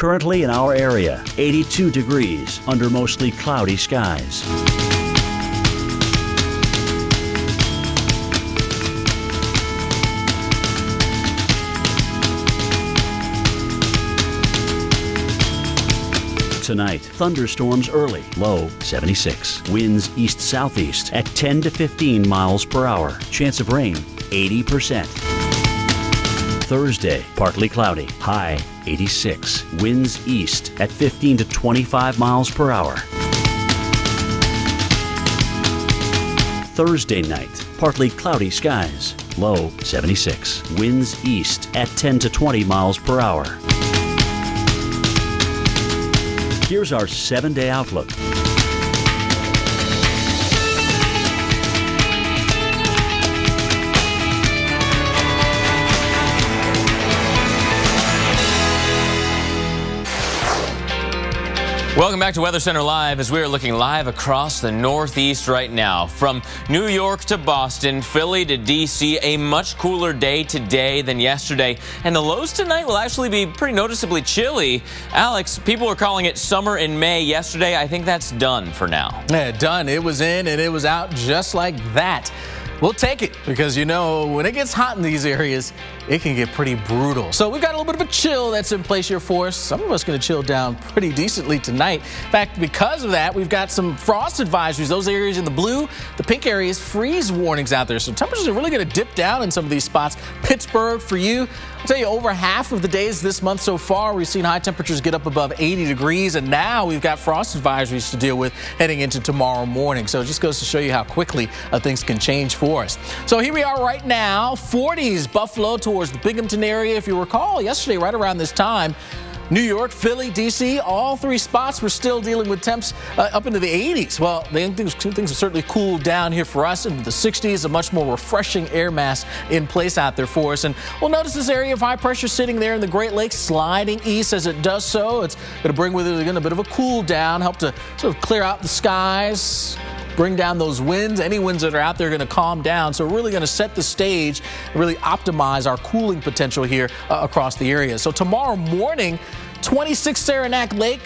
Currently in our area, 82 degrees under mostly cloudy skies. Tonight, thunderstorms early, low 76. Winds east-southeast at 10 to 15 miles per hour. Chance of rain 80%. Thursday, partly cloudy, high 86. Winds east at 15 to 25 miles per hour. Thursday night, partly cloudy skies, low 76. Winds east at 10 to 20 miles per hour. Here's our 7-day outlook. Welcome back to Weather Center Live as we are looking live across the Northeast right now. From New York to Boston, Philly to D.C., a much cooler day today than yesterday. And the lows tonight will actually be pretty noticeably chilly. Alex, people were calling it summer in May yesterday. I think that's done for now. Yeah, done. It was in and it was out just like that. We'll take it because, you know, when it gets hot in these areas, it can get pretty brutal. So we've got a little bit of a chill that's in place here for us. Some of us going to chill down pretty decently tonight. In fact, because of that, we've got some frost advisories. Those areas in the blue, the pink areas, freeze warnings out there. So temperatures are really going to dip down in some of these spots. Pittsburgh, for you, I'll tell you, over half of the days this month so far, we've seen high temperatures get up above 80 degrees. And now we've got frost advisories to deal with heading into tomorrow morning. So it just goes to show you how quickly things can change for us. So here we are right now, 40s, Buffalo towards the Binghamton area. If you recall, yesterday, right around this time, New York, Philly, D.C., all three spots were still dealing with temps up into the 80s. Well, things have certainly cooled down here for us into the 60s, a much more refreshing air mass in place out there for us. And we'll notice this area of high pressure sitting there in the Great Lakes sliding east as it does so. It's going to bring with it again a bit of a cool down, help to sort of clear out the skies, bring down those winds. Any winds that are out there are going to calm down. So we're really going to set the stage and really optimize our cooling potential here across the area. So tomorrow morning, 26 Saranac Lake,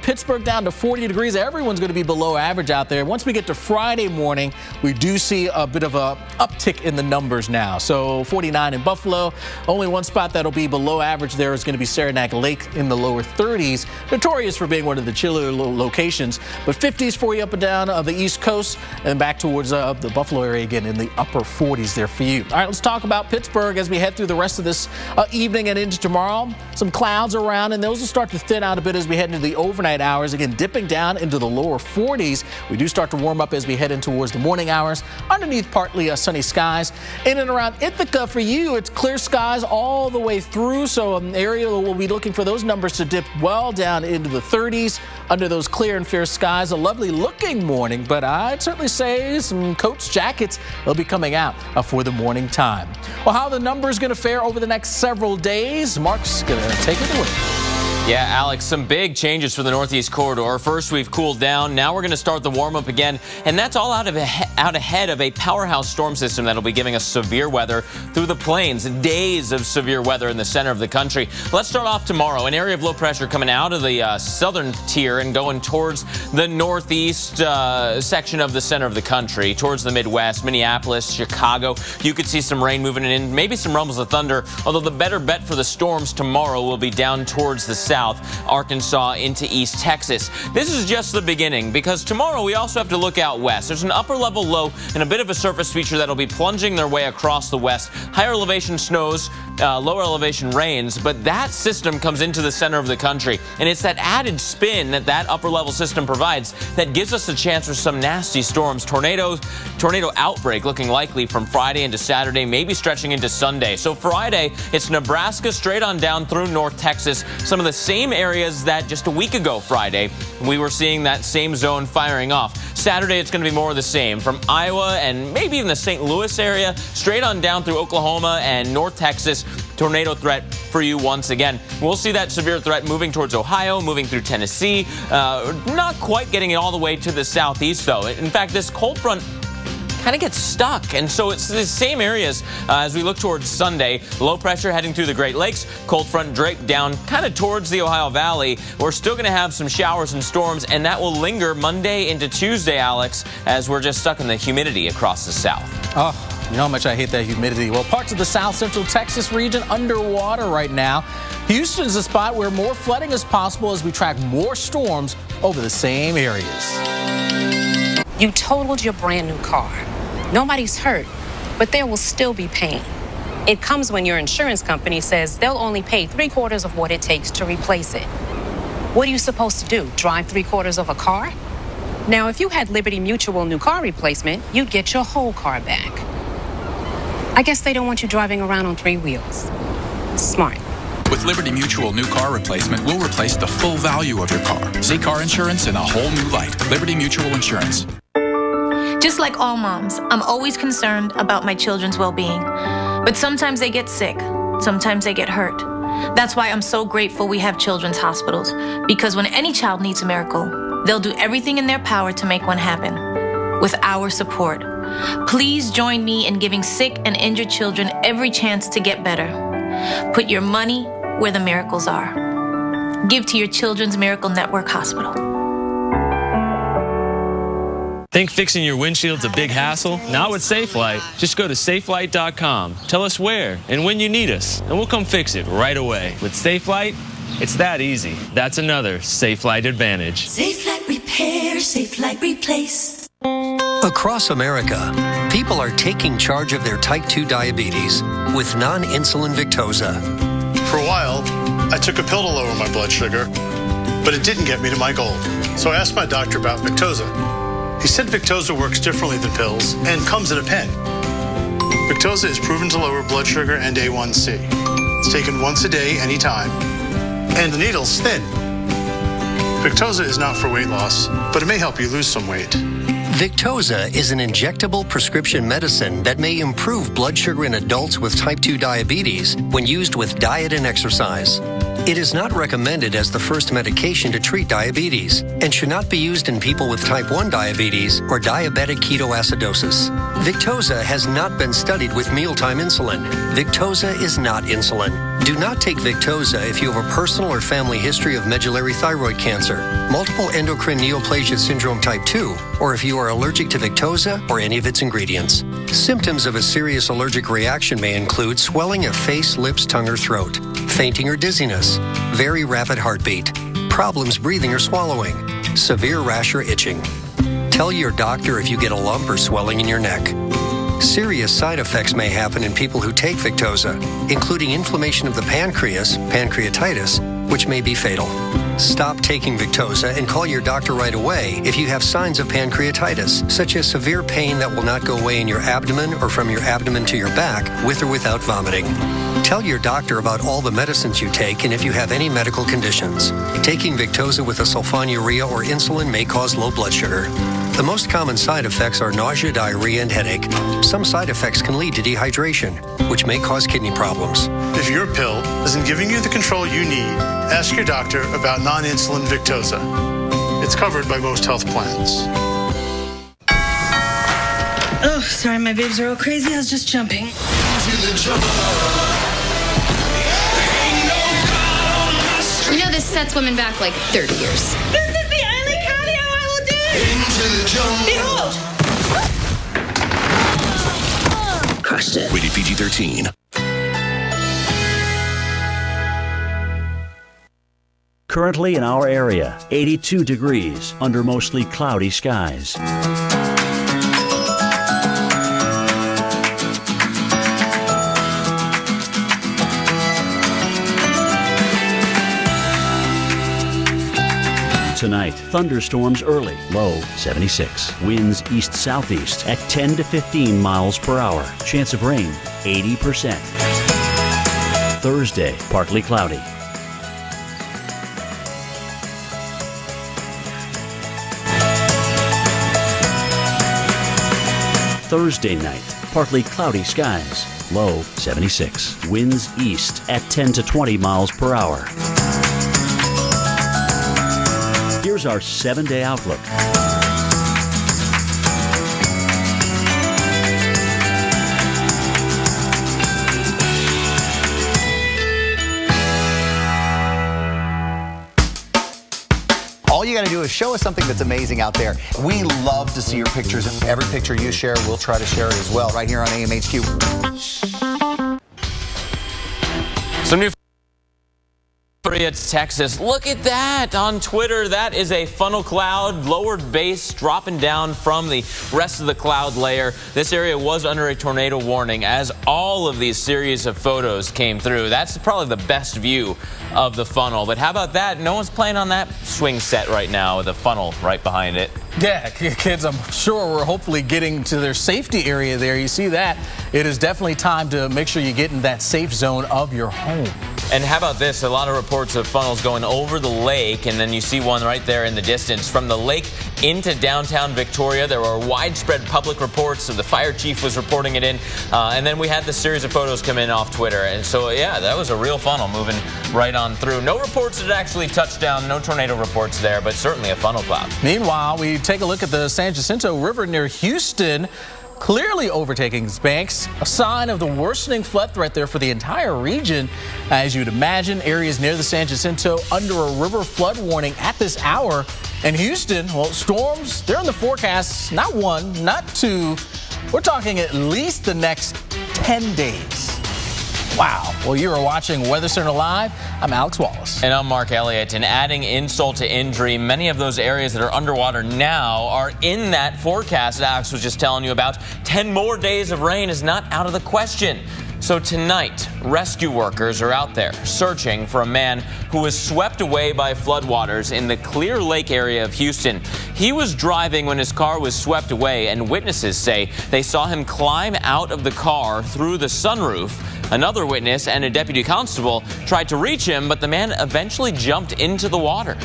Pittsburgh down to 40 degrees. Everyone's going to be below average out there. Once we get to Friday morning, we do see a bit of a uptick in the numbers now. So 49 in Buffalo. Only one spot that'll be below average there is going to be Saranac Lake in the lower 30s. Notorious for being one of the chillier locations. But 50s for you up and down the East Coast and back towards the Buffalo area again in the upper 40s there for you. All right, let's talk about Pittsburgh as we head through the rest of this evening and into tomorrow. Some clouds around, and those will start to thin out a bit as we head into the overnight hours. Again, dipping down into the lower 40s. We do start to warm up as we head in towards the morning hours. Underneath, partly sunny skies. In and around Ithaca for you, it's clear skies all the way through. So an area we'll be looking for those numbers to dip well down into the 30s under those clear and fair skies. A lovely looking morning, but I'd certainly say some coats, jackets, they'll be coming out for the morning time. Well, how the numbers going to fare over the next several days? Mark's going to take it away. Yeah, Alex, some big changes for the Northeast corridor. First, we've cooled down. Now we're going to start the warm-up again, and that's all out ahead of a powerhouse storm system that'll be giving us severe weather through the plains. Days of severe weather in the center of the country. Let's start off tomorrow. An area of low pressure coming out of the southern tier and going towards the northeast section of the center of the country, towards the Midwest, Minneapolis, Chicago. You could see some rain moving in, maybe some rumbles of thunder, although the better bet for the storms tomorrow will be down towards the south, Arkansas into East Texas. This is just the beginning because tomorrow we also have to look out west. There's an upper level low and a bit of a surface feature that'll be plunging their way across the west. Higher elevation snows, lower elevation rains, but that system comes into the center of the country, and it's that added spin that upper level system provides that gives us a chance for some nasty storms. Tornado outbreak looking likely from Friday into Saturday, maybe stretching into Sunday. So Friday, it's Nebraska straight on down through North Texas. Some of the same areas that just a week ago Friday, we were seeing that same zone firing off. Saturday, it's going to be more of the same from Iowa and maybe even the St. Louis area, straight on down through Oklahoma and North Texas. Tornado threat for you once again. We'll see that severe threat moving towards Ohio, moving through Tennessee. Not quite getting it all the way to the southeast, though. In fact, this cold front kind of get stuck. And so it's the same areas as we look towards Sunday. Low pressure heading through the Great Lakes, cold front drape down kind of towards the Ohio Valley. We're still going to have some showers and storms, and that will linger Monday into Tuesday, Alex, as we're just stuck in the humidity across the south. Oh, you know how much I hate that humidity. Well, parts of the south central Texas region underwater right now. Houston's a spot where more flooding is possible as we track more storms over the same areas. You totaled your brand new car. Nobody's hurt, but there will still be pain. It comes when your insurance company says they'll only pay 3/4 of what it takes to replace it. What are you supposed to do? Drive 3/4 of a car? Now, if you had Liberty Mutual new car replacement, you'd get your whole car back. I guess they don't want you driving around on 3 wheels. Smart. With Liberty Mutual new car replacement, we'll replace the full value of your car. See car insurance in a whole new light. Liberty Mutual Insurance. Just like all moms, I'm always concerned about my children's well-being. But sometimes they get sick. Sometimes they get hurt. That's why I'm so grateful we have children's hospitals. Because when any child needs a miracle, they'll do everything in their power to make one happen. With our support. Please join me in giving sick and injured children every chance to get better. Put your money where the miracles are. Give to your Children's Miracle Network Hospital. Think fixing your windshield's a big hassle? Not with Safelite. Just go to safelite.com. Tell us where and when you need us, and we'll come fix it right away. With Safelite, it's that easy. That's another Safelite advantage. Safelite Repair, Safelite Replace. Across America, people are taking charge of their type 2 diabetes with non-insulin Victoza. For a while, I took a pill to lower my blood sugar, but it didn't get me to my goal. So I asked my doctor about Victoza. He said Victoza works differently than pills and comes in a pen. Victoza is proven to lower blood sugar and A1C. It's taken once a day, anytime, and the needle's thin. Victoza is not for weight loss, but it may help you lose some weight. Victoza is an injectable prescription medicine that may improve blood sugar in adults with type 2 diabetes when used with diet and exercise. It is not recommended as the first medication to treat diabetes and should not be used in people with type 1 diabetes or diabetic ketoacidosis. Victoza has not been studied with mealtime insulin. Victoza is not insulin. Do not take Victoza if you have a personal or family history of medullary thyroid cancer, multiple endocrine neoplasia syndrome type 2, or if you are allergic to Victoza or any of its ingredients. Symptoms of a serious allergic reaction may include swelling of face, lips, tongue, or throat, fainting or dizziness, very rapid heartbeat, problems breathing or swallowing, severe rash or itching. Tell your doctor if you get a lump or swelling in your neck. Serious side effects may happen in people who take Victoza, including inflammation of the pancreas, pancreatitis, which may be fatal. Stop taking Victoza and call your doctor right away if you have signs of pancreatitis, such as severe pain that will not go away in your abdomen or from your abdomen to your back, with or without vomiting. Tell your doctor about all the medicines you take and if you have any medical conditions. Taking Victoza with a sulfonylurea or insulin may cause low blood sugar. The most common side effects are nausea, diarrhea, and headache. Some side effects can lead to dehydration, which may cause kidney problems. If your pill isn't giving you the control you need, ask your doctor about non-insulin Victoza. It's covered by most health plans. Oh, sorry, my babes are all crazy. I was just jumping. You know, this sets women back like 30 years. This is the only cardio I will do. Into the jungle. Behold. Crushed it. Rated PG-13. Currently in our area, 82 degrees under mostly cloudy skies. Tonight, thunderstorms early, low 76. Winds east-southeast at 10 to 15 miles per hour. Chance of rain, 80%. Thursday, partly cloudy. Thursday night, partly cloudy skies, low 76. Winds east at 10 to 20 miles per hour. Here's our 7-day outlook. All you got to do is show us something that's amazing out there. We love to see your pictures, and every picture you share, we'll try to share it as well right here on AMHQ. Some new Texas. Look at that on Twitter. That is a funnel cloud, lowered base dropping down from the rest of the cloud layer. This area was under a tornado warning as all of these series of photos came through. That's probably the best view of the funnel. But how about that? No one's playing on that swing set right now with a funnel right behind it. Yeah, kids, I'm sure we're hopefully getting to their safety area there. You see that? It is definitely time to make sure you get in that safe zone of your home. And how about this? A lot of reports of funnels going over the lake, and then you see one right there in the distance. From the lake into downtown Victoria, there were widespread public reports, so the fire chief was reporting it in. And then we had this series of photos come in off Twitter. And so, yeah, that was a real funnel moving right on through. No reports that it actually touched down, no tornado reports there, but certainly a funnel cloud. Meanwhile, we take a look at the San Jacinto River near Houston, clearly overtaking its banks, a sign of the worsening flood threat there for the entire region. As you'd imagine, areas near the San Jacinto under a river flood warning at this hour. And Houston, well, storms, they're in the forecast, not one, not two. We're talking at least the next 10 days. Wow. Well, you are watching Weather Center Live. I'm Alex Wallace. And I'm Mark Elliott. And adding insult to injury, many of those areas that are underwater now are in that forecast that Alex was just telling you about. 10 more days of rain is not out of the question. So tonight, rescue workers are out there searching for a man who was swept away by floodwaters in the Clear Lake area of Houston. He was driving when his car was swept away, and witnesses say they saw him climb out of the car through the sunroof. Another witness and a deputy constable tried to reach him, but the man eventually jumped into the water.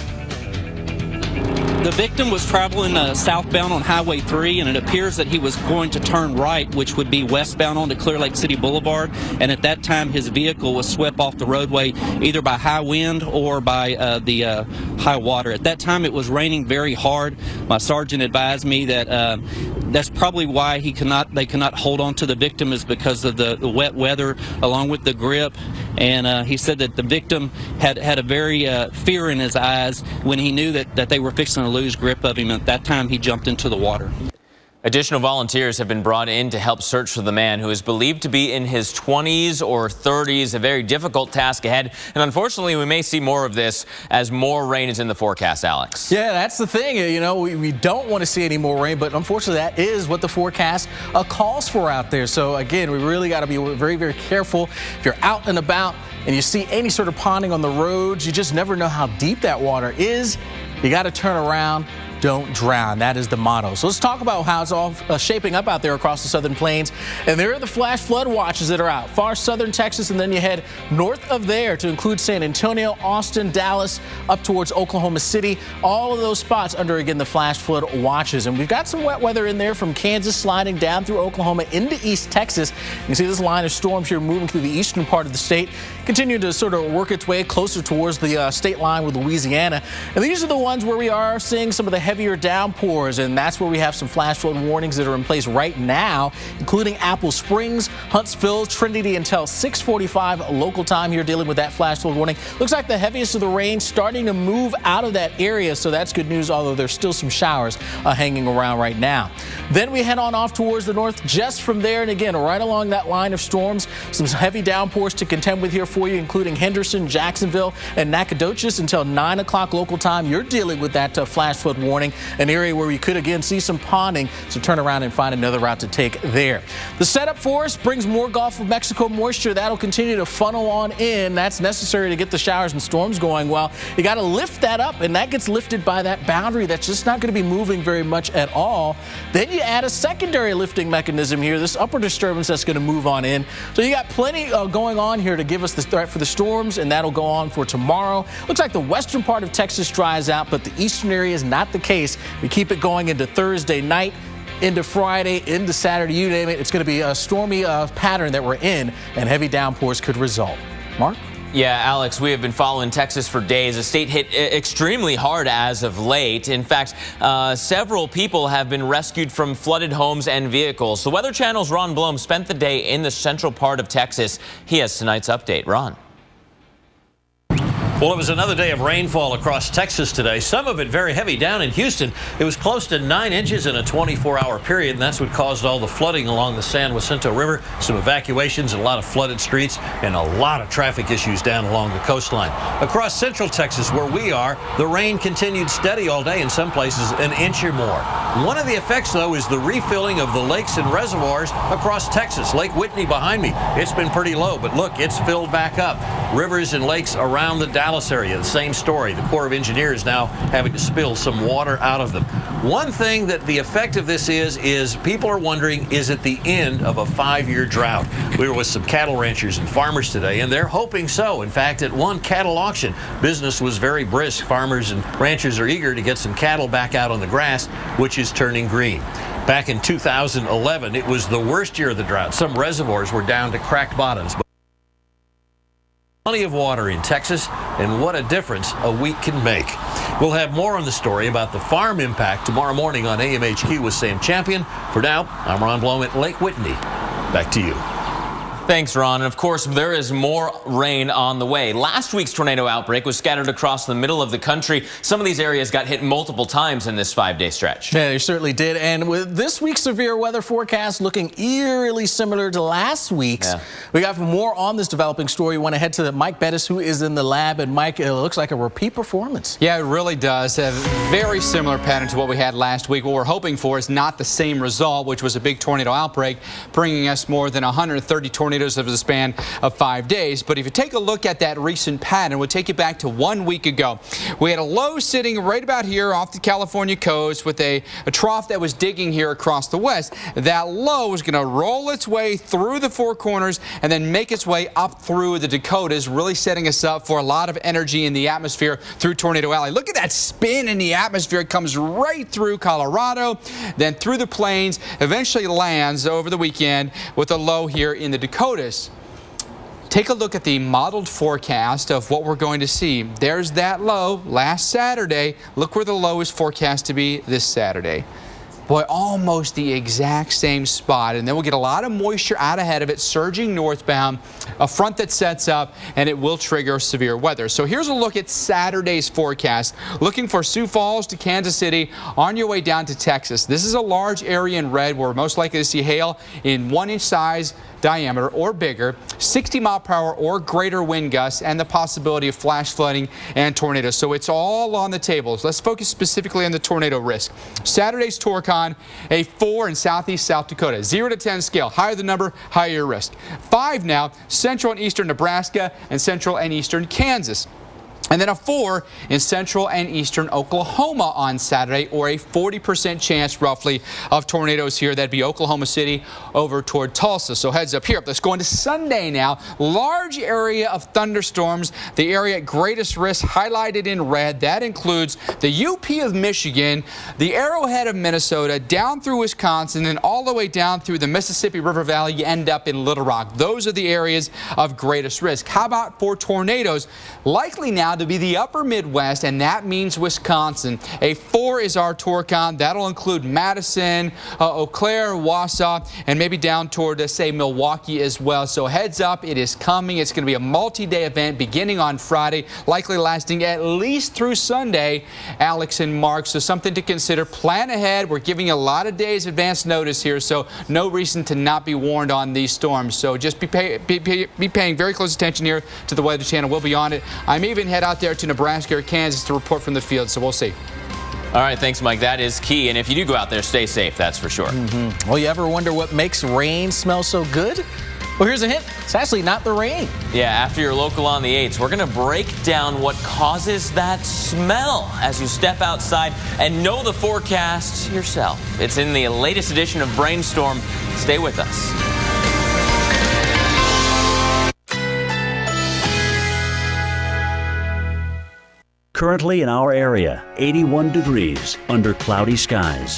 The victim was traveling southbound on Highway 3, and it appears that he was going to turn right, which would be westbound onto Clear Lake City Boulevard. And at that time, his vehicle was swept off the roadway either by high wind or by the high water. At that time, it was raining very hard. My sergeant advised me that that's probably why they could not hold on to the victim, is because of the wet weather along with the grip. And he said that the victim had a very fear in his eyes when he knew that they were fixing to lose grip of him. At that time, he jumped into the water. Additional volunteers have been brought in to help search for the man who is believed to be in his 20s or 30s. A very difficult task ahead. And unfortunately, we may see more of this as more rain is in the forecast, Alex. Yeah, that's the thing. You know, we don't want to see any more rain, but unfortunately, that is what the forecast calls for out there. So again, we really got to be very, very careful. If you're out and about and you see any sort of ponding on the roads, you just never know how deep that water is. You got to turn around. Don't drown. That is the motto. So let's talk about how it's all shaping up out there across the southern plains. And there are the flash flood watches that are out. Far southern Texas, and then you head north of there to include San Antonio, Austin, Dallas, up towards Oklahoma City. All of those spots under, again, the flash flood watches. And we've got some wet weather in there from Kansas sliding down through Oklahoma into East Texas. You can see this line of storms here moving through the eastern part of the state, continuing to sort of work its way closer towards the state line with Louisiana. And these are the ones where we are seeing some of the heavier downpours, and that's where we have some flash flood warnings that are in place right now, including Apple Springs, Huntsville, Trinity until 6:45 local time here, dealing with that flash flood warning. Looks like the heaviest of the rain starting to move out of that area, so that's good news, although there's still some showers hanging around right now. Then we head on off towards the north just from there, and again, right along that line of storms, some heavy downpours to contend with here for you, including Henderson, Jacksonville, and Nacogdoches until 9 o'clock local time. You're dealing with that flash flood warning, an area where we could again see some ponding, so turn around and find another route to take there. The setup for us brings more Gulf of Mexico moisture. That'll continue to funnel on in. That's necessary to get the showers and storms going. Well, you got to lift that up, and that gets lifted by that boundary that's just not going to be moving very much at all. Then you add a secondary lifting mechanism here, this upper disturbance that's going to move on in. So you got plenty going on here to give us the threat for the storms, and that'll go on for tomorrow. Looks like the western part of Texas dries out, but the eastern area is not the case. We keep it going into Thursday night, into Friday, into Saturday, you name it. It's going to be a stormy pattern that we're in, and heavy downpours could result. Mark? Yeah, Alex, we have been following Texas for days. The state hit extremely hard as of late. In fact, several people have been rescued from flooded homes and vehicles. The Weather Channel's Ron Blum spent the day in the central part of Texas. He has tonight's update. Ron. Well, it was another day of rainfall across Texas today. Some of it very heavy. Down in Houston, it was close to 9 inches in a 24-hour period, and that's what caused all the flooding along the San Jacinto River, some evacuations, a lot of flooded streets, and a lot of traffic issues down along the coastline. Across central Texas, where we are, the rain continued steady all day, in some places an inch or more. One of the effects, though, is the refilling of the lakes and reservoirs across Texas. Lake Whitney behind me, it's been pretty low, but look, it's filled back up. Rivers and lakes around the Dallas area, the same story. The Corps of Engineers now having to spill some water out of them. One thing that the effect of this is people are wondering, is it the end of a 5-year drought? We were with some cattle ranchers and farmers today, and they're hoping so. In fact, at one cattle auction, business was very brisk. Farmers and ranchers are eager to get some cattle back out on the grass, which is turning green. Back in 2011, it was the worst year of the drought. Some reservoirs were down to cracked bottoms. Plenty of water in Texas, and what a difference a week can make. We'll have more on the story about the farm impact tomorrow morning on AMHQ with Sam Champion. For now, I'm Ron Blome at Lake Whitney. Back to you. Thanks, Ron. And of course, there is more rain on the way. Last week's tornado outbreak was scattered across the middle of the country. Some of these areas got hit multiple times in this 5-day stretch. Yeah, they certainly did. And with this week's severe weather forecast looking eerily similar to last week's, we got more on this developing story. We want to head to Mike Bettis, who is in the lab. And Mike, it looks like a repeat performance. Yeah, it really does. A very similar pattern to what we had last week. What we're hoping for is not the same result, which was a big tornado outbreak, bringing us more than 130 tornadoes over the span of 5 days. But if you take a look at that recent pattern, we'll take you back to 1 week ago. We had a low sitting right about here off the California coast with a trough that was digging here across the west. That low was going to roll its way through the Four Corners and then make its way up through the Dakotas, really setting us up for a lot of energy in the atmosphere through Tornado Alley. Look at that spin in the atmosphere. It comes right through Colorado, then through the plains, eventually lands over the weekend with a low here in the Dakotas. Take a look at the modeled forecast of what we're going to see. There's that low last Saturday. Look where the low is forecast to be this Saturday. Boy, almost the exact same spot. And then we'll get a lot of moisture out ahead of it, surging northbound, a front that sets up, and it will trigger severe weather. So here's a look at Saturday's forecast. Looking for Sioux Falls to Kansas City on your way down to Texas. This is a large area in red. We're most likely to see hail in 1-inch size diameter or bigger, 60-mile-per-hour or greater wind gusts, and the possibility of flash flooding and tornadoes. So it's all on the table. Let's focus specifically on the tornado risk. Saturday's Torcon, a 4 in southeast South Dakota. 0 to 10 scale. Higher the number, higher your risk. 5 now, central and eastern Nebraska and central and eastern Kansas. And then a 4 in central and eastern Oklahoma on Saturday, or a 40% chance roughly of tornadoes here. That'd be Oklahoma City over toward Tulsa. So heads up here. Let's go into Sunday now. Large area of thunderstorms. The area at greatest risk highlighted in red. That includes the UP of Michigan, the Arrowhead of Minnesota, down through Wisconsin, and all the way down through the Mississippi River Valley. You end up in Little Rock. Those are the areas of greatest risk. How about for tornadoes? Likely now to be the upper Midwest, and that means Wisconsin. A 4 is our Torcon. That'll include Madison, Eau Claire, Wausau, and maybe down toward, say, Milwaukee as well. So heads up, it is coming. It's going to be a multi-day event beginning on Friday, likely lasting at least through Sunday, Alex and Mark. So something to consider. Plan ahead. We're giving you a lot of days advance notice here, so no reason to not be warned on these storms. So just be paying very close attention here to the Weather Channel. We'll be on it. I may even head out there to Nebraska or Kansas to report from the field, so we'll see. All right, thanks, Mike. That is key. And if you do go out there, stay safe, that's for sure. Well, you ever wonder what makes rain smell so good? Well, here's a hint. It's actually not the rain. Yeah, after your local on the 8s, we're going to break down what causes that smell as you step outside and know the forecast yourself. It's in the latest edition of Brainstorm. Stay with us. Currently in our area, 81 degrees under cloudy skies.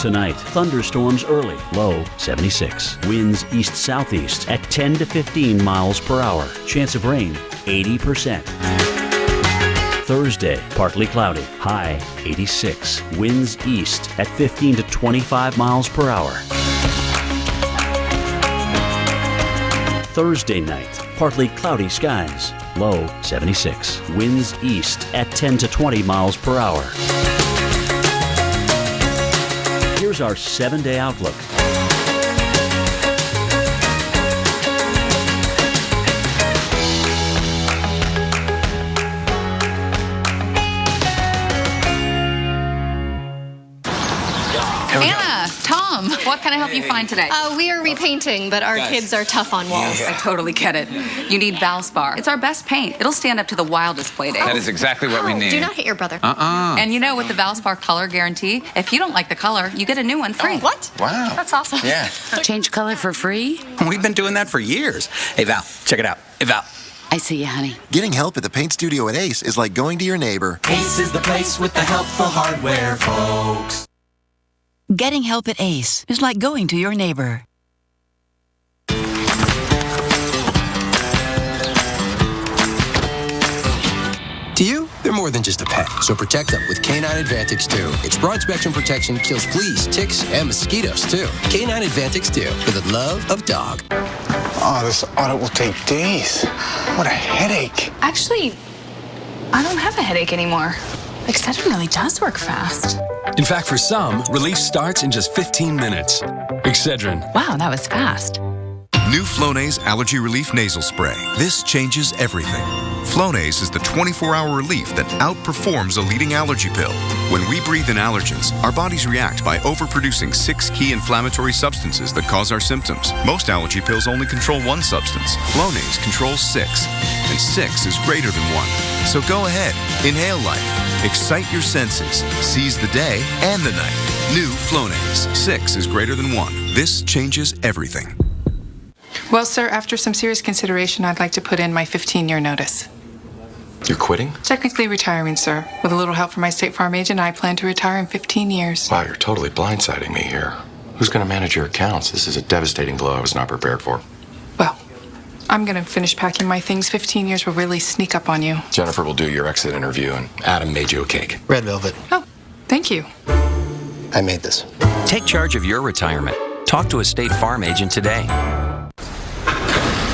Tonight, thunderstorms early, low 76. Winds east-southeast at 10 to 15 miles per hour. Chance of rain, 80%. Thursday, partly cloudy, high 86. Winds east at 15 to 25 miles per hour. Thursday night, partly cloudy skies, low 76. Winds east at 10 to 20 miles per hour. Here's our 7-day outlook. Anna, Tom, what can I help you find today? We are repainting, but our kids are tough on walls. I totally get it. You need Valspar. It's our best paint. It'll stand up to the wildest play dates. That is exactly what we need. Do not hit your brother. And you know, with the Valspar color guarantee, if you don't like the color, you get a new one free. What? Wow. That's awesome. Yeah. Change color for free? We've been doing that for years. Hey, Val, check it out. Hey, Val. I see you, honey. Getting help at the paint studio at Ace is like going to your neighbor. Ace is the place with the helpful hardware, folks. Getting help at Ace is like going to your neighbor. To you, they're more than just a pet, so protect them with K9 Advantix 2. Its broad-spectrum protection kills fleas, ticks, and mosquitoes, too. K9 Advantix 2, for the love of dog. Oh, this audit will take days. What a headache. Actually, I don't have a headache anymore. Excedrin really does work fast. In fact, for some, relief starts in just 15 minutes. Excedrin. Wow, that was fast. New Flonase Allergy Relief Nasal Spray. This changes everything. Flonase is the 24-hour relief that outperforms a leading allergy pill. When we breathe in allergens, our bodies react by overproducing 6 key inflammatory substances that cause our symptoms. Most allergy pills only control one substance. Flonase controls 6, and 6 is greater than 1. So go ahead, inhale life, excite your senses, seize the day and the night. New Flonase. 6 is greater than 1. This changes everything. Well, sir, after some serious consideration, I'd like to put in my 15-year notice. You're quitting? Technically retiring, sir. With a little help from my State Farm agent, I plan to retire in 15 years. Wow, you're totally blindsiding me here. Who's going to manage your accounts? This is a devastating blow I was not prepared for. Well, I'm going to finish packing my things. 15 years will really sneak up on you. Jennifer will do your exit interview, and Adam made you a cake. Red velvet. Oh, thank you. I made this. Take charge of your retirement. Talk to a State Farm agent today.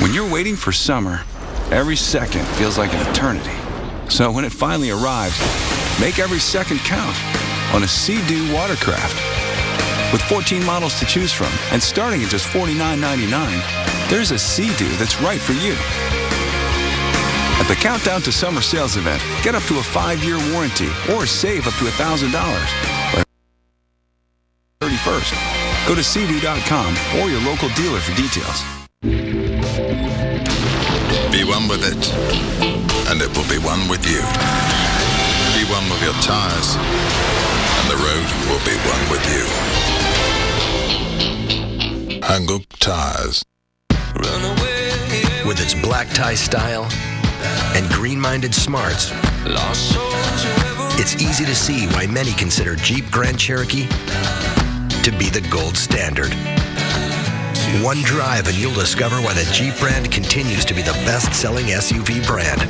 When you're waiting for summer, every second feels like an eternity. So when it finally arrives, make every second count on a Sea-Doo watercraft. With 14 models to choose from and starting at just $49.99, there's a Sea-Doo that's right for you. At the Countdown to Summer sales event, get up to a 5-year warranty or save up to $1,000 by 31st. Go to Sea-Doo.com or your local dealer for details. Be one with it, and it will be one with you. Be one with your tires, and the road will be one with you. Hang Up Tires. With its black tie style and green-minded smarts, it's easy to see why many consider Jeep Grand Cherokee to be the gold standard. One drive and you'll discover why the Jeep brand continues to be the best-selling SUV brand.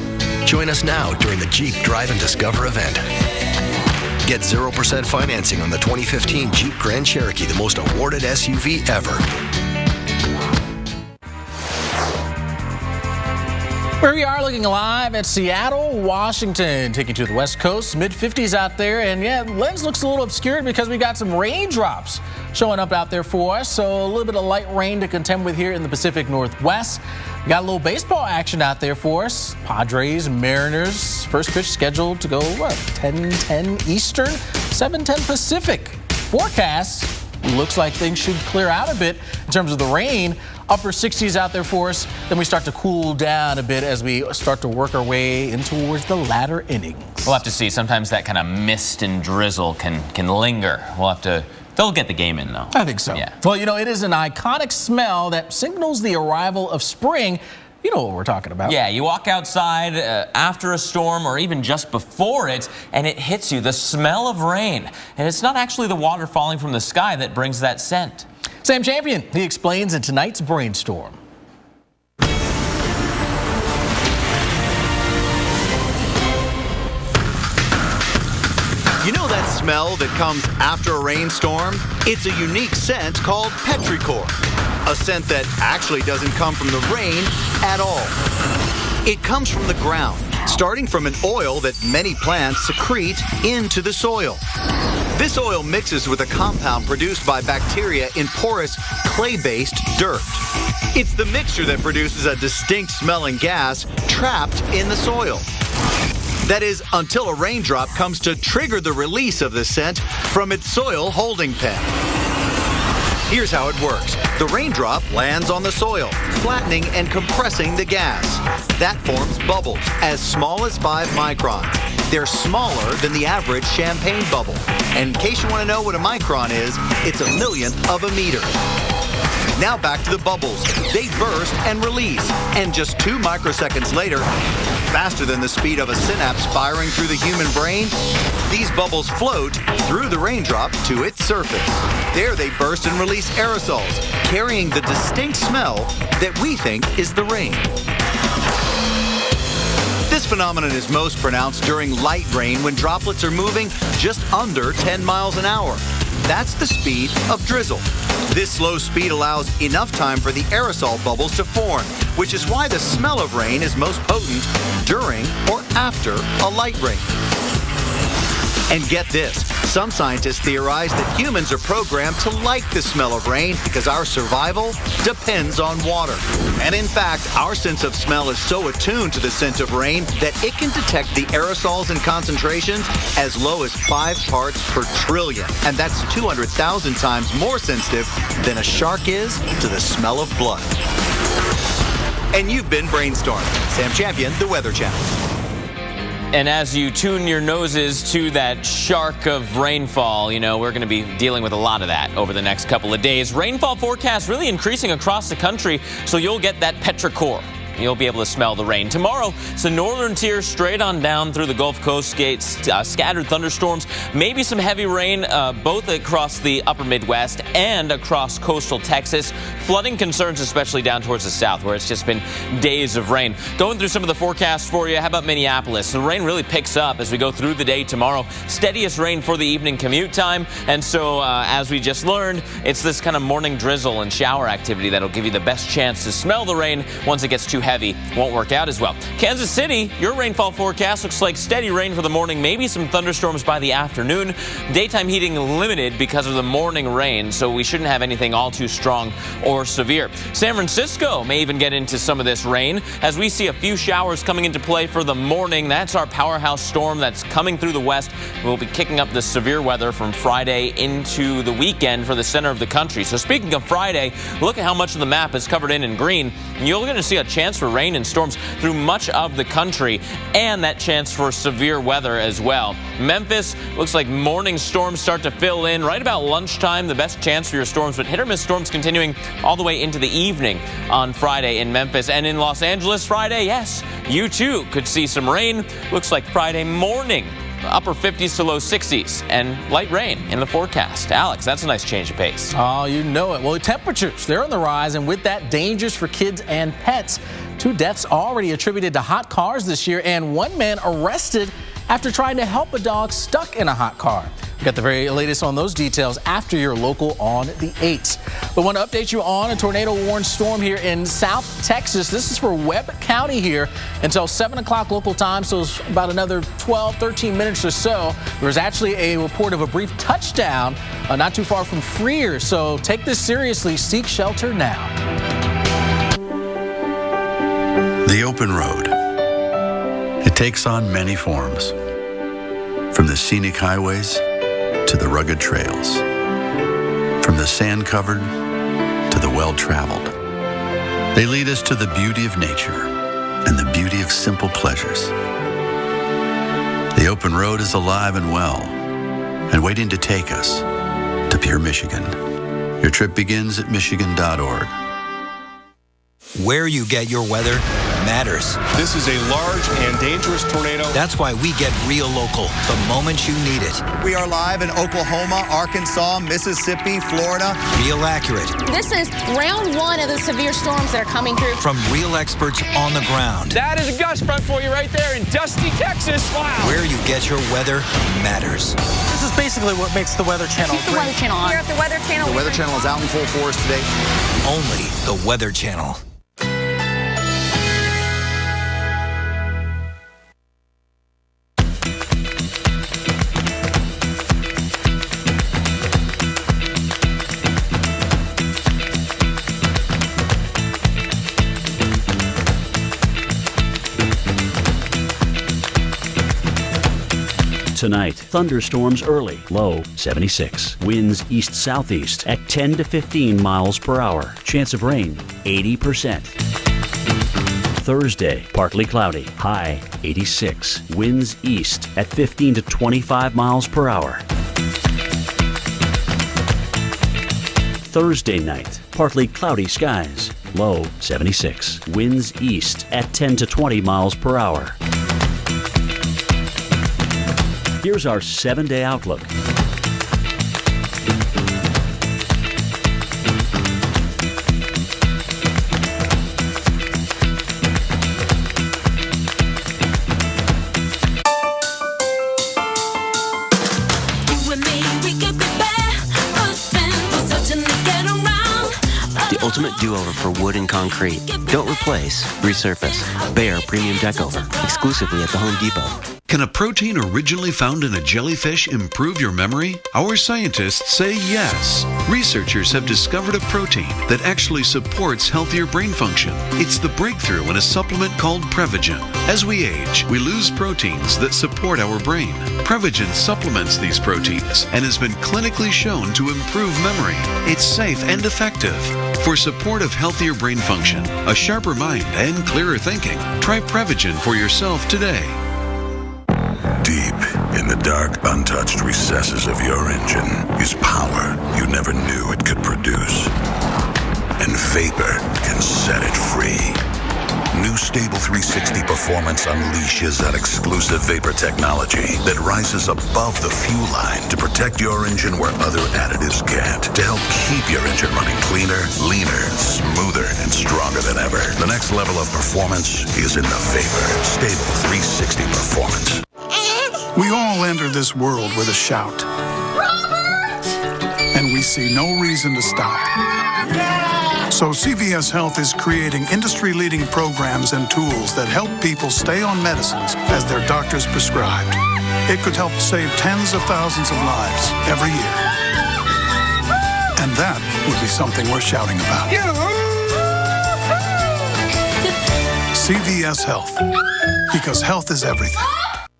Join us now during the Jeep Drive and Discover event. Get 0% financing on the 2015 Jeep Grand Cherokee, the most awarded SUV ever. Where we are looking live at Seattle, Washington, taking you to the West Coast, mid-50s out there. And yeah, lens looks a little obscured because we got some raindrops showing up out there for us. So a little bit of light rain to contend with here in the Pacific Northwest. We got a little baseball action out there for us. Padres, Mariners, first pitch scheduled to go, 10:10 Eastern, 7:10 Pacific. Forecast looks like things should clear out a bit in terms of the rain. Upper 60s out there for us. Then we start to cool down a bit as we start to work our way in towards the latter innings. We'll have to see. Sometimes that kind of mist and drizzle can linger. We'll have to. They'll get the game in, though. I think so. Yeah. Well, you know, it is an iconic smell that signals the arrival of spring. You know what we're talking about. Yeah, you walk outside after a storm or even just before it, and it hits you, the smell of rain. And it's not actually the water falling from the sky that brings that scent. Sam Champion, he explains in tonight's Brainstorm. You know that smell that comes after a rainstorm? It's a unique scent called petrichor, a scent that actually doesn't come from the rain at all. It comes from the ground, starting from an oil that many plants secrete into the soil. This oil mixes with a compound produced by bacteria in porous, clay-based dirt. It's the mixture that produces a distinct smelling gas trapped in the soil. That is, until a raindrop comes to trigger the release of the scent from its soil holding pen. Here's how it works. The raindrop lands on the soil, flattening and compressing the gas. That forms bubbles as small as 5 microns. They're smaller than the average champagne bubble. And in case you want to know what a micron is, it's a millionth of a meter. Now back to the bubbles. They burst and release. And just 2 microseconds later, faster than the speed of a synapse firing through the human brain, these bubbles float through the raindrop to its surface. There they burst and release aerosols, carrying the distinct smell that we think is the rain. This phenomenon is most pronounced during light rain when droplets are moving just under 10 miles an hour. That's the speed of drizzle. This slow speed allows enough time for the aerosol bubbles to form, which is why the smell of rain is most potent during or after a light rain. And get this, some scientists theorize that humans are programmed to like the smell of rain because our survival depends on water. And in fact, our sense of smell is so attuned to the scent of rain that it can detect the aerosols in concentrations as low as 5 parts per trillion. And that's 200,000 times more sensitive than a shark is to the smell of blood. And you've been brainstorming. Sam Champion, the Weather Channel. And as you tune your noses to that shark of rainfall, you know, we're going to be dealing with a lot of that over the next couple of days. Rainfall forecast really increasing across the country, so you'll get that petrichor. You'll be able to smell the rain. Tomorrow, it's the northern tier straight on down through the Gulf Coast gates. Scattered thunderstorms, maybe some heavy rain both across the upper Midwest and across coastal Texas. Flooding concerns, especially down towards the south, where it's just been days of rain. Going through some of the forecasts for you, how about Minneapolis? The rain really picks up as we go through the day tomorrow. Steadiest rain for the evening commute time. And so, as we just learned, it's this kind of morning drizzle and shower activity that'll give you the best chance to smell the rain. Once it gets too heavy, won't work out as well. Kansas City, your rainfall forecast looks like steady rain for the morning, maybe some thunderstorms by the afternoon. Daytime heating limited because of the morning rain, so we shouldn't have anything all too strong or severe. San Francisco may even get into some of this rain as we see a few showers coming into play for the morning. That's our powerhouse storm that's coming through the west. We'll be kicking up the severe weather from Friday into the weekend for the center of the country. So speaking of Friday, look at how much of the map is covered in green. You're going to see a chance for rain and storms through much of the country, and that chance for severe weather as well. Memphis, looks like morning storms start to fill in right about lunchtime. The best chance for your storms, but hit or miss storms continuing all the way into the evening on Friday in Memphis. And in Los Angeles Friday, yes, you too could see some rain. Looks like Friday morning, upper 50s to low 60s, and light rain in the forecast. Alex, that's a nice change of pace. Oh, you know it. Well, temperatures, they're on the rise, and with that, dangers for kids and pets. 2 deaths already attributed to hot cars this year, and 1 man arrested after trying to help a dog stuck in a hot car. We got the very latest on those details after your local on the 8th. But want to update you on a tornado-warned storm here in South Texas. This is for Webb County here until 7 o'clock local time, so it's about another 12, 13 minutes or so. There's actually a report of a brief touchdown not too far from Freer, so take this seriously. Seek shelter now. The open road. It takes on many forms, from the scenic highways to the rugged trails, from the sand-covered to the well-traveled. They lead us to the beauty of nature and the beauty of simple pleasures. The open road is alive and well and waiting to take us to Pure Michigan. Your trip begins at Michigan.org. Where you get your weather matters. This is a large and dangerous tornado. That's why we get real local the moment you need it. We are live in Oklahoma, Arkansas, Mississippi, Florida. Real accurate. This is round one of the severe storms that are coming through. From real experts on the ground. That is a gust front for you right there in Dusty, Texas. Wow. Where you get your weather matters. This is basically what makes the Weather Channel Keep the Weather Channel on. Here at the Weather Channel. The Weather Channel is out in full force today. Only the Weather Channel. Tonight, thunderstorms early, low 76. Winds east-southeast at 10 to 15 miles per hour. Chance of rain, 80%. Thursday, partly cloudy, high 86. Winds east at 15 to 25 miles per hour. Thursday night, partly cloudy skies, low 76. Winds east at 10 to 20 miles per hour. Here's our 7-day outlook. The ultimate do-over for wood and concrete. Don't replace, resurface. Behr Premium Deck Over, exclusively at the Home Depot. Can a protein originally found in a jellyfish improve your memory? Our scientists say yes. Researchers have discovered a protein that actually supports healthier brain function. It's the breakthrough in a supplement called Prevagen. As we age, we lose proteins that support our brain. Prevagen supplements these proteins and has been clinically shown to improve memory. It's safe and effective. For support of healthier brain function, a sharper mind, and clearer thinking, try Prevagen for yourself today. Deep in the dark, untouched recesses of your engine is power you never knew it could produce. And vapor can set it free. New Stable 360 Performance unleashes that exclusive vapor technology that rises above the fuel line to protect your engine where other additives can't. To help keep your engine running cleaner, leaner, smoother, and stronger than ever. The next level of performance is in the vapor. Stable 360 Performance. We all enter this world with a shout. Robert! And we see no reason to stop. So CVS Health is creating industry-leading programs and tools that help people stay on medicines as their doctors prescribed. It could help save tens of thousands of lives every year. And that would be something worth shouting about. CVS Health, because health is everything.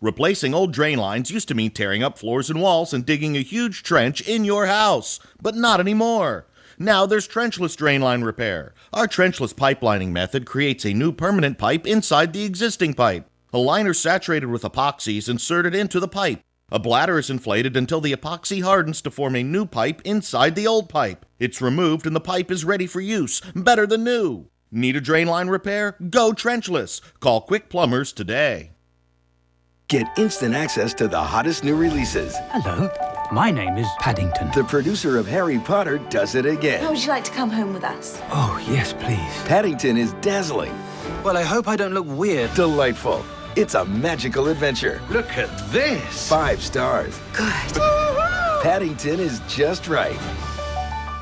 Replacing old drain lines used to mean tearing up floors and walls and digging a huge trench in your house, but not anymore. Now there's trenchless drain line repair. Our trenchless pipelining method creates a new permanent pipe inside the existing pipe. A liner saturated with epoxy is inserted into the pipe. A bladder is inflated until the epoxy hardens to form a new pipe inside the old pipe. It's removed and the pipe is ready for use, better than new. Need a drain line repair? Go trenchless. Call Quick Plumbers today. Get instant access to the hottest new releases. Hello, my name is Paddington. The producer of Harry Potter does it again. How would you like to come home with us? Oh, yes, please. Paddington is dazzling. Well, I hope I don't look weird. Delightful. It's a magical adventure. Look at this. 5 stars. Good. Paddington is just right.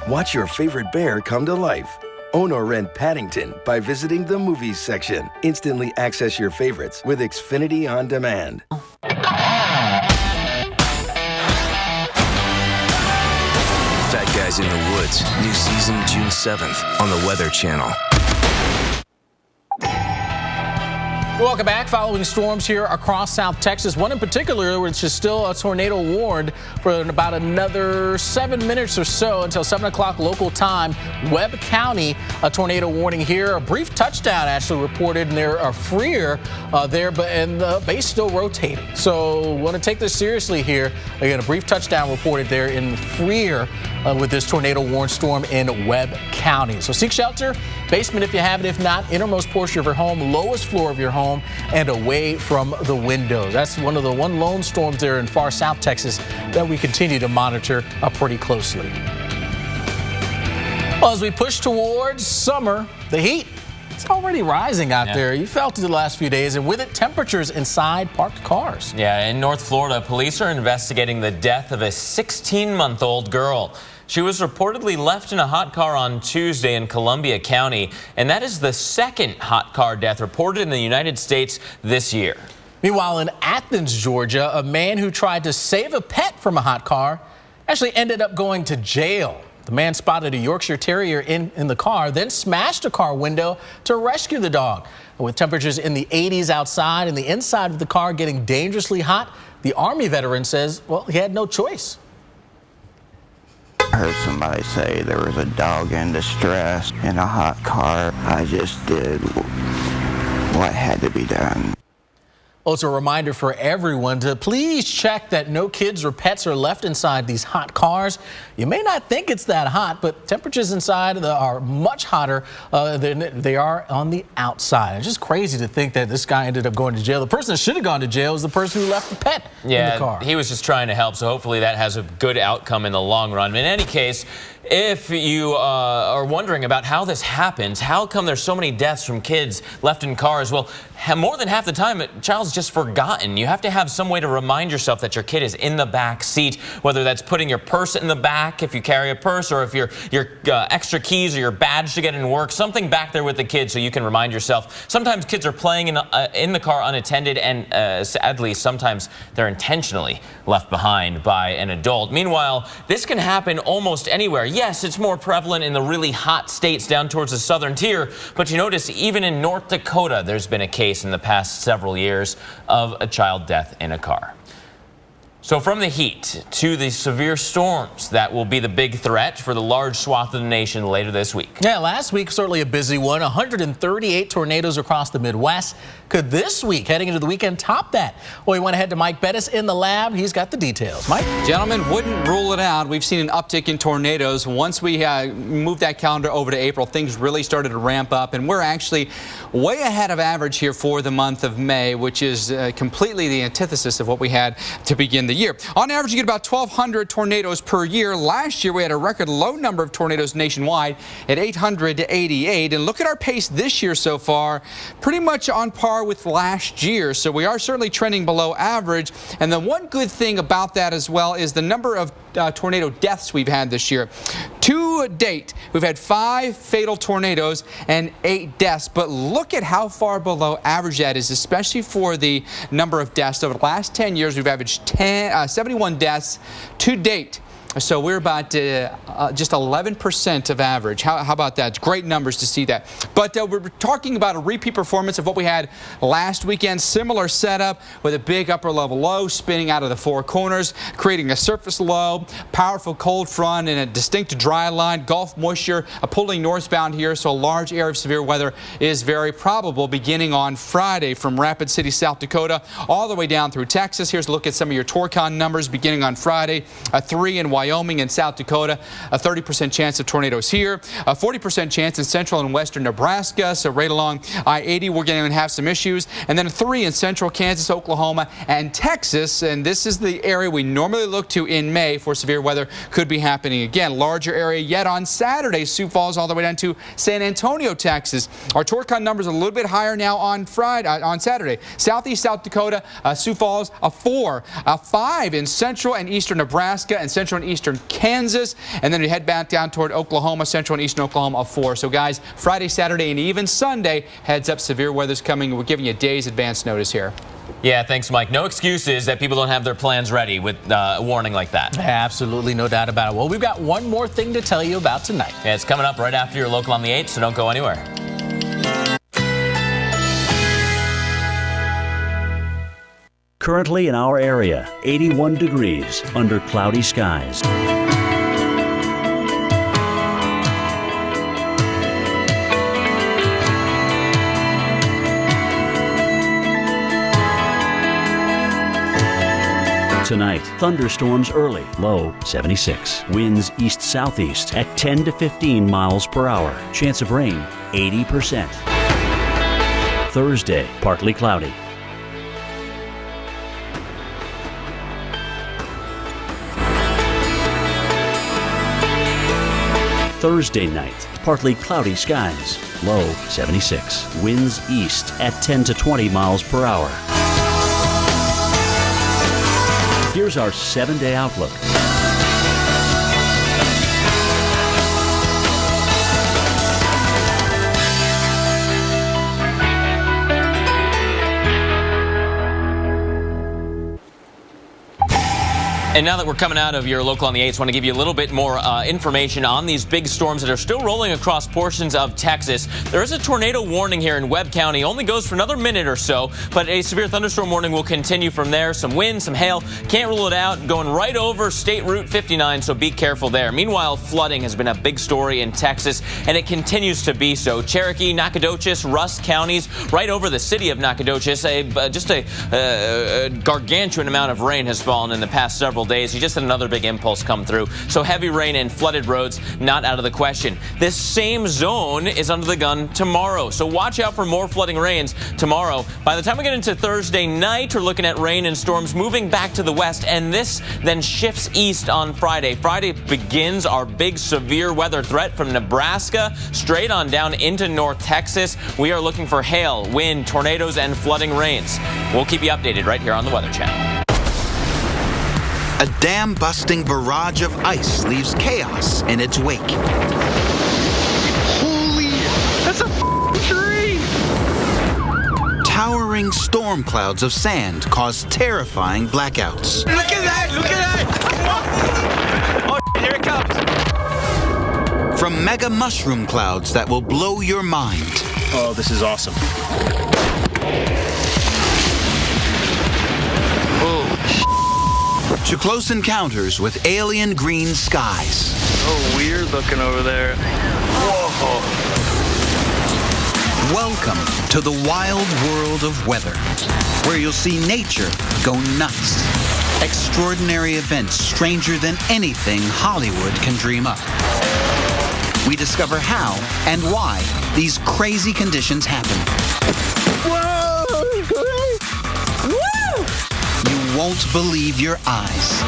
Watch your favorite bear come to life. Own or rent Paddington by visiting the movies section. Instantly access your favorites with Xfinity On Demand. Fat Guys in the Woods, new season June 7th on the Weather Channel. Welcome back. Following storms here across South Texas, one in particular which is still a tornado warned for about another 7 minutes or so until 7 o'clock local time. Webb County, a tornado warning here. A brief touchdown actually reported near Freer there, and the base still rotating. So want to take this seriously here. Again, a brief touchdown reported there in Freer with this tornado warned storm in Webb County. So seek shelter, basement if you have it. If not, innermost portion of your home, lowest floor of your home, and away from the windows. That's one of the lone storms there in far South Texas that we continue to monitor pretty closely. Well, as we push towards summer, the heat, it's already rising out there. You felt it the last few days, and with it, temperatures inside parked cars. Yeah, in North Florida, police are investigating the death of a 16-month-old girl. She was reportedly left in a hot car on Tuesday in Columbia County, and that is the second hot car death reported in the United States this year. Meanwhile, in Athens, Georgia, a man who tried to save a pet from a hot car actually ended up going to jail. The man spotted a Yorkshire Terrier in the car, then smashed a car window to rescue the dog. With temperatures in the 80s outside and the inside of the car getting dangerously hot, the Army veteran says, well, he had no choice. I heard somebody say there was a dog in distress in a hot car. I just did what had to be done. Also, a reminder for everyone to please check that no kids or pets are left inside these hot cars. You may not think it's that hot, but temperatures inside are much hotter than they are on the outside. It's just crazy to think that this guy ended up going to jail. The person that should have gone to jail is the person who left the pet in the car. He was just trying to help, so hopefully that has a good outcome in the long run. In any case, if you are wondering about how this happens, how come there's so many deaths from kids left in cars? Well, more than half the time, a child's just forgotten. You have to have some way to remind yourself that your kid is in the back seat, whether that's putting your purse in the back if you carry a purse, or if your extra keys or your badge to get in work, something back there with the kid so you can remind yourself. Sometimes kids are playing in the car unattended, and sadly, sometimes they're intentionally left behind by an adult. Meanwhile, this can happen almost anywhere. Yes, it's more prevalent in the really hot states down towards the southern tier, but you notice even in North Dakota, there's been a case in the past several years of a child death in a car. So from the heat to the severe storms that will be the big threat for the large swath of the nation later this week. Yeah, last week certainly a busy one. 138 tornadoes across the Midwest. Could this week, heading into the weekend, top that? Well, we went ahead to Mike Bettis in the lab. He's got the details. Mike? Gentlemen, wouldn't rule it out. We've seen an uptick in tornadoes. Once we moved that calendar over to April, things really started to ramp up, and we're actually way ahead of average here for the month of May, which is completely the antithesis of what we had to begin the year. On average, you get about 1,200 tornadoes per year. Last year, we had a record low number of tornadoes nationwide at 888. And look at our pace this year so far, pretty much on par with last year. So we are certainly trending below average. And the one good thing about that as well is the number of tornado deaths we've had this year. To date, we've had 5 fatal tornadoes and 8 deaths. But look at how far below average that is, especially for the number of deaths. Over the last 10 years, we've averaged 71 deaths to date. So we're about just 11% of average. How about that? Great numbers to see that. But we're talking about a repeat performance of what we had last weekend. Similar setup with a big upper level low spinning out of the 4 corners, creating a surface low, powerful cold front and a distinct dry line. Gulf moisture pulling northbound here, so a large area of severe weather is very probable beginning on Friday from Rapid City, South Dakota, all the way down through Texas. Here's a look at some of your Torcon numbers beginning on Friday. 3 in Wyoming and South Dakota, a 30% chance of tornadoes here, a 40% chance in central and western Nebraska, so right along I-80 we're going to have some issues, and then 3 in central Kansas, Oklahoma, and Texas, and this is the area we normally look to in May for severe weather could be happening again. Larger area yet on Saturday, Sioux Falls all the way down to San Antonio, Texas. Our Torcon numbers are a little bit higher now on Saturday. Southeast South Dakota, Sioux Falls, a 4, a 5 in central and eastern Nebraska and central and eastern Kansas, and then we head back down toward Oklahoma, central and eastern Oklahoma, a 4. So guys, Friday, Saturday, and even Sunday, heads up, severe weather's coming. We're giving you a day's advance notice here. Yeah, thanks, Mike. No excuses that people don't have their plans ready with a warning like that. Absolutely, no doubt about it. Well, we've got one more thing to tell you about tonight. Yeah, it's coming up right after your local on the 8th, so don't go anywhere. Currently in our area, 81 degrees under cloudy skies. Tonight, thunderstorms early, low 76. Winds east-southeast at 10 to 15 miles per hour. Chance of rain, 80%. Thursday, partly cloudy. Thursday night, partly cloudy skies, low 76. Winds east at 10 to 20 miles per hour. Here's our 7-day outlook. And now that we're coming out of your local on the 8s, I want to give you a little bit more information on these big storms that are still rolling across portions of Texas. There is a tornado warning here in Webb County. Only goes for another minute or so, but a severe thunderstorm warning will continue from there. Some wind, some hail. Can't rule it out. Going right over State Route 59, so be careful there. Meanwhile, flooding has been a big story in Texas, and it continues to be so. Cherokee, Nacogdoches, Rusk counties, right over the city of Nacogdoches. Just a gargantuan amount of rain has fallen in the past several days. You just had another big impulse come through. So heavy rain and flooded roads, not out of the question. This same zone is under the gun tomorrow. So watch out for more flooding rains tomorrow. By the time we get into Thursday night, we're looking at rain and storms moving back to the west, and this then shifts east on Friday. Friday begins our big severe weather threat from Nebraska straight on down into North Texas. We are looking for hail, wind, tornadoes, and flooding rains. We'll keep you updated right here on the Weather Channel. A dam-busting barrage of ice leaves chaos in its wake. Holy, that's a tree! Towering storm clouds of sand cause terrifying blackouts. Look at that! Look at that! Oh, here it comes! From mega mushroom clouds that will blow your mind. Oh, this is awesome. To close encounters with alien green skies. So weird looking over there. Whoa. Welcome to the wild world of weather, where you'll see nature go nuts. Extraordinary events stranger than anything Hollywood can dream up. We discover how and why these crazy conditions happen. You won't believe your eyes.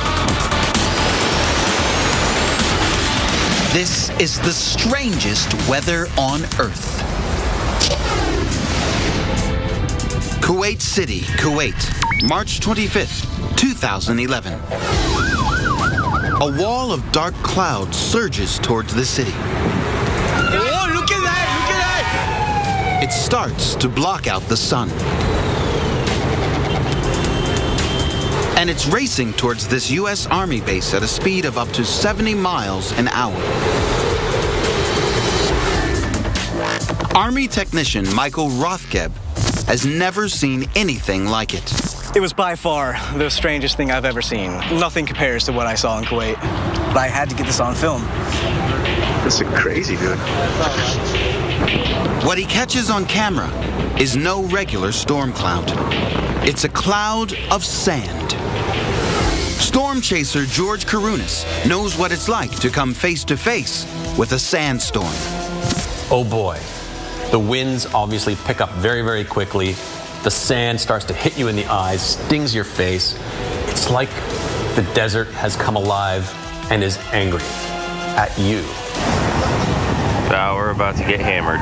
This is the strangest weather on Earth. Kuwait City, Kuwait, March 25th, 2011. A wall of dark clouds surges towards the city. Oh, look at that! Look at that! It starts to block out the sun. And it's racing towards this U.S. Army base at a speed of up to 70 miles an hour. Army technician Michael Rothgeb has never seen anything like it. It was by far the strangest thing I've ever seen. Nothing compares to what I saw in Kuwait. But I had to get this on film. This is crazy, dude. What he catches on camera is no regular storm cloud. It's a cloud of sand. Storm chaser George Karunas knows what it's like to come face to face with a sandstorm. Oh boy. The winds obviously pick up very, very quickly. The sand starts to hit you in the eyes, stings your face. It's like the desert has come alive and is angry at you. We're about to get hammered.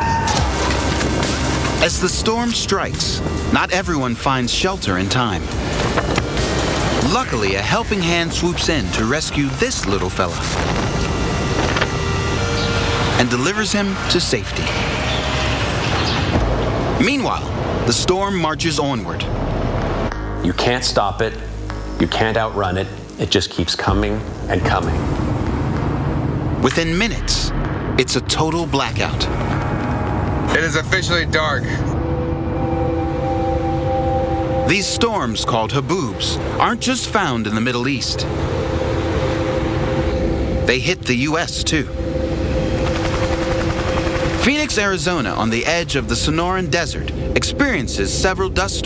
As the storm strikes, not everyone finds shelter in time. Luckily, a helping hand swoops in to rescue this little fella and delivers him to safety. Meanwhile, the storm marches onward. You can't stop it. You can't outrun it. It just keeps coming and coming. Within minutes, it's a total blackout. It is officially dark. These storms, called haboobs, aren't just found in the Middle East. They hit the U.S. too. Phoenix, Arizona, on the edge of the Sonoran Desert, experiences several dust storms.